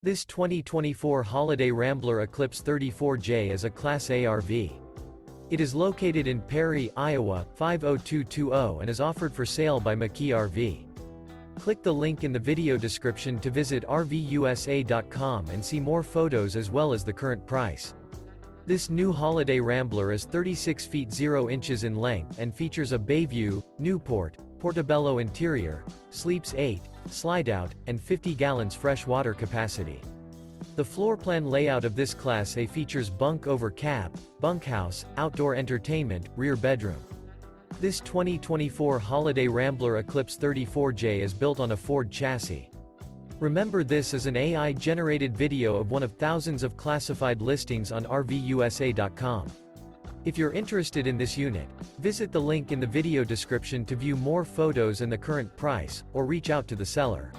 This 2024 Holiday Rambler Eclipse 34J is a Class A RV. It is located in Perry, Iowa, 50220 and is offered for sale by McKee RV. Click the link in the video description to visit RVUSA.com and see more photos as well as the current price. This new Holiday Rambler is 36 feet 0 inches in length and features a Bayview, Newport, Portobello interior, sleeps 8, Slideout, and 50 gallons fresh water capacity. The floor plan layout of this Class A features bunk over cab, bunkhouse, outdoor entertainment, rear bedroom. This 2024 Holiday Rambler Eclipse 34J is built on a Ford chassis. Remember, this is an AI-generated video of one of thousands of classified listings on RVUSA.com. If you're interested in this unit, visit the link in the video description to view more photos and the current price, or reach out to the seller.